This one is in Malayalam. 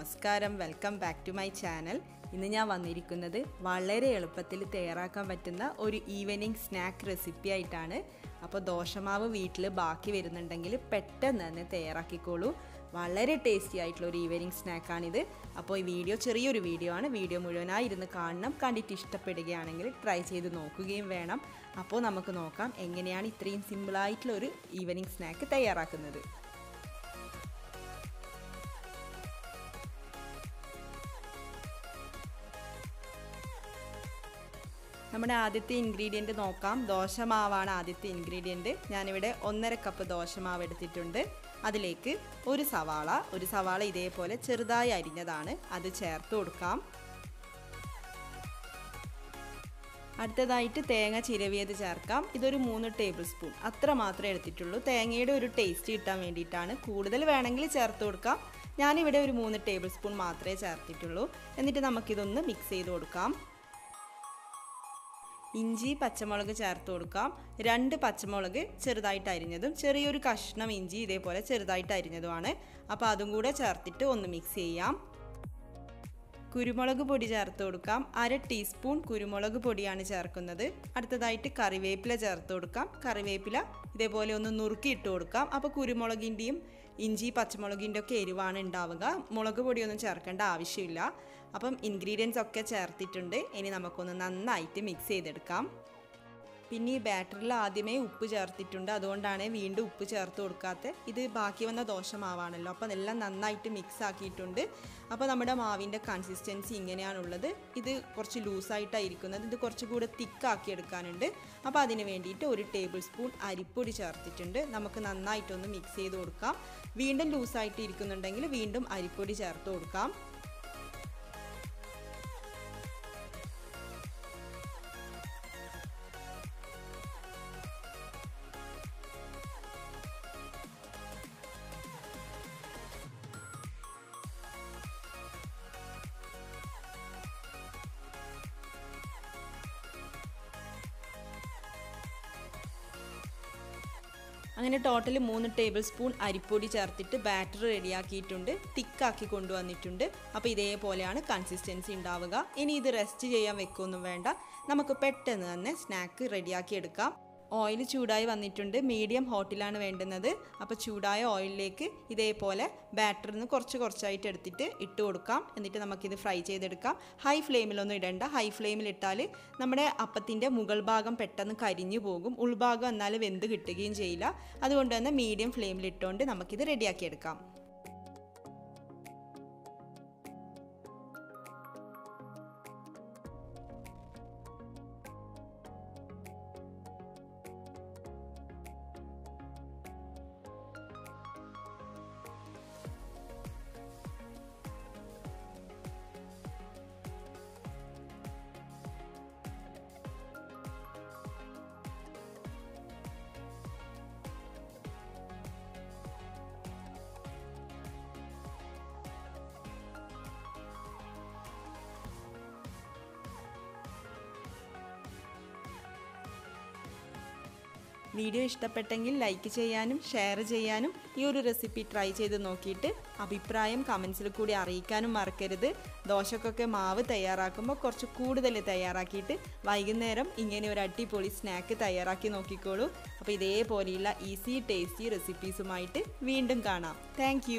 നമസ്കാരം, welcome back to my channel. ഇന്ന് ഞാൻ വന്നിരിക്കുന്നത് വളരെ എളുപ്പത്തിൽ തയ്യാറാക്കാൻ പറ്റുന്ന ഒരു ഈവനിങ് സ്നാക്ക് റെസിപ്പി ആയിട്ടാണ്. അപ്പോൾ ദോശമാവ് വീട്ടിൽ ബാക്കി വരുന്നുണ്ടെങ്കിൽ പെട്ടെന്ന് തന്നെ തയ്യാറാക്കിക്കോളൂ. വളരെ ടേസ്റ്റി ആയിട്ടുള്ള ഒരു ഈവനിങ് സ്നാക്കാണിത്. അപ്പോൾ ഈ വീഡിയോ ചെറിയൊരു വീഡിയോ ആണ്. വീഡിയോ മുഴുവനായി ഇരുന്ന് കാണണം. കണ്ടിട്ട് ഇഷ്ടപ്പെടുകയാണെങ്കിൽ ട്രൈ ചെയ്ത് നോക്കുകയും വേണം. അപ്പോൾ നമുക്ക് നോക്കാം എങ്ങനെയാണ് ഇത്രയും സിമ്പിളായിട്ടുള്ള ഒരു ഈവനിങ് സ്നാക്ക് തയ്യാറാക്കുന്നത്. നമ്മുടെ ആദ്യത്തെ ഇൻഗ്രീഡിയൻറ്റ് നോക്കാം. ദോശമാവാണ് ആദ്യത്തെ ഇൻഗ്രീഡിയൻറ്റ്. ഞാനിവിടെ 1.5 കപ്പ് ദോശമാവ് എടുത്തിട്ടുണ്ട്. അതിലേക്ക് ഒരു സവാള ഇതേപോലെ ചെറുതായി അരിഞ്ഞതാണ്, അത് ചേർത്ത് കൊടുക്കാം. അടുത്തതായിട്ട് തേങ്ങ ചിരവിയത് ചേർക്കാം. ഇതൊരു 3 ടേബിൾ സ്പൂൺ അത്ര മാത്രമേ എടുത്തിട്ടുള്ളൂ. തേങ്ങയുടെ ഒരു ടേസ്റ്റ് കിട്ടാൻ വേണ്ടിയിട്ടാണ്. കൂടുതൽ വേണമെങ്കിൽ ചേർത്ത് കൊടുക്കാം. ഞാനിവിടെ ഒരു 3 ടേബിൾ സ്പൂൺ മാത്രമേ ചേർത്തിട്ടുള്ളൂ. എന്നിട്ട് നമുക്കിതൊന്ന് മിക്സ് ചെയ്ത് കൊടുക്കാം. ഇഞ്ചി പച്ചമുളക് ചേർത്ത് കൊടുക്കാം. 2 പച്ചമുളക് ചെറുതായിട്ട് അരിഞ്ഞതും ചെറിയൊരു കഷ്ണം ഇഞ്ചി ഇതേപോലെ ചെറുതായിട്ട് അരിഞ്ഞതുമാണ്. അപ്പോൾ അതും കൂടെ ചേർത്തിട്ട് ഒന്ന് മിക്സ് ചെയ്യാം. കുരുമുളക് പൊടി ചേർത്ത് കൊടുക്കാം. 1/2 ടീസ്പൂൺ കുരുമുളക് പൊടിയാണ് ചേർക്കുന്നത്. അടുത്തതായിട്ട് കറിവേപ്പില ചേർത്ത് കൊടുക്കാം. കറിവേപ്പില ഇതേപോലെ ഒന്ന് നുറുക്കി ഇട്ട് കൊടുക്കാം. അപ്പോൾ കുരുമുളകിൻ്റെയും ഇഞ്ചി പച്ചമുളകിൻ്റെ ഒക്കെ എരിവാണ് ഉണ്ടാവുക. മുളക് പൊടിയൊന്നും ചേർക്കേണ്ട ആവശ്യമില്ല. അപ്പം ഇൻഗ്രീഡിയൻസ് ഒക്കെ ചേർത്തിട്ടുണ്ട്. ഇനി നമുക്കൊന്ന് നന്നായിട്ട് മിക്സ് ചെയ്തെടുക്കാം. പിന്നെ ഈ ബാറ്ററിൽ ആദ്യമേ ഉപ്പ് ചേർത്തിട്ടുണ്ട്, അതുകൊണ്ടാണ് വീണ്ടും ഉപ്പ് ചേർത്ത് കൊടുക്കാത്തത്. ഇത് ബാക്കി വന്ന ദോശമാവാണല്ലോ, അപ്പോൾ അതെല്ലാം നന്നായിട്ട് മിക്സ് ആക്കിയിട്ടുണ്ട്. അപ്പോൾ നമ്മുടെ മാവിൻ്റെ കൺസിസ്റ്റൻസി ഇങ്ങനെയാണുള്ളത്. ഇത് കുറച്ച് ലൂസായിട്ടായിരിക്കുന്നത്. ഇത് കുറച്ചുകൂടെ തിക്കാക്കി എടുക്കാനുണ്ട്. അപ്പോൾ അതിന് വേണ്ടിയിട്ട് 1 ടേബിൾ സ്പൂൺ അരിപ്പൊടി ചേർത്തിട്ടുണ്ട്. നമുക്ക് നന്നായിട്ടൊന്ന് മിക്സ് ചെയ്ത് കൊടുക്കാം. വീണ്ടും ലൂസായിട്ട് ഇരിക്കുന്നുണ്ടെങ്കിൽ വീണ്ടും അരിപ്പൊടി ചേർത്ത് കൊടുക്കാം. അങ്ങനെ ടോട്ടൽ 3 ടേബിൾ സ്പൂൺ അരിപ്പൊടി ചേർത്തിട്ട് ബാറ്റർ റെഡിയാക്കിയിട്ടുണ്ട്. തിക്കാക്കി കൊണ്ടുവന്നിട്ടുണ്ട്. അപ്പോൾ ഇതേപോലെയാണ് കൺസിസ്റ്റൻസി ഉണ്ടാവുക. ഇനി ഇത് റെസ്റ്റ് ചെയ്യാൻ വെക്കൊന്നും വേണ്ട. നമുക്ക് പെട്ടെന്ന് തന്നെ സ്നാക്ക് റെഡിയാക്കി എടുക്കാം. ഓയിൽ ചൂടായി വന്നിട്ടുണ്ട്. മീഡിയം ഹോട്ടിലാണ് വേണ്ടുന്നത്. അപ്പോൾ ചൂടായ ഓയിലിലേക്ക് ഇതേപോലെ ബാറ്ററിന്ന് കുറച്ചായിട്ട് എടുത്തിട്ട് ഇട്ട് കൊടുക്കാം. എന്നിട്ട് നമുക്കിത് ഫ്രൈ ചെയ്തെടുക്കാം. ഹൈ ഫ്ലെയിമിലൊന്നും ഇടണ്ട. ഹൈ ഫ്ലെയിമിൽ ഇട്ടാൽ നമ്മുടെ അപ്പത്തിൻ്റെ മുകൾ ഭാഗം പെട്ടെന്ന് കരിഞ്ഞു പോകും. ഉൾഭാഗം എന്നാൽ വെന്ത് കിട്ടുകയും ചെയ്യില്ല. അതുകൊണ്ട് തന്നെ മീഡിയം ഫ്ലെയിമിൽ ഇട്ടുകൊണ്ട് നമുക്കിത് റെഡിയാക്കിയെടുക്കാം. വീഡിയോ ഇഷ്ടപ്പെട്ടെങ്കിൽ ലൈക്ക് ചെയ്യാനും ഷെയർ ചെയ്യാനും ഈ ഒരു റെസിപ്പി ട്രൈ ചെയ്ത് നോക്കിയിട്ട് അഭിപ്രായം കമൻസിൽ കൂടി അറിയിക്കാനും മറക്കരുത്. ദോശക്കൊക്കെ മാവ് തയ്യാറാക്കുമ്പോൾ കുറച്ച് കൂടുതൽ തയ്യാറാക്കിയിട്ട് വൈകുന്നേരം ഇങ്ങനെ ഒരു അടിപൊളി സ്നാക്ക് തയ്യാറാക്കി നോക്കിക്കോളൂ. അപ്പോൾ ഇതേപോലെയുള്ള ഈസി ടേസ്റ്റി റെസിപ്പീസുമായിട്ട് വീണ്ടും കാണാം. താങ്ക്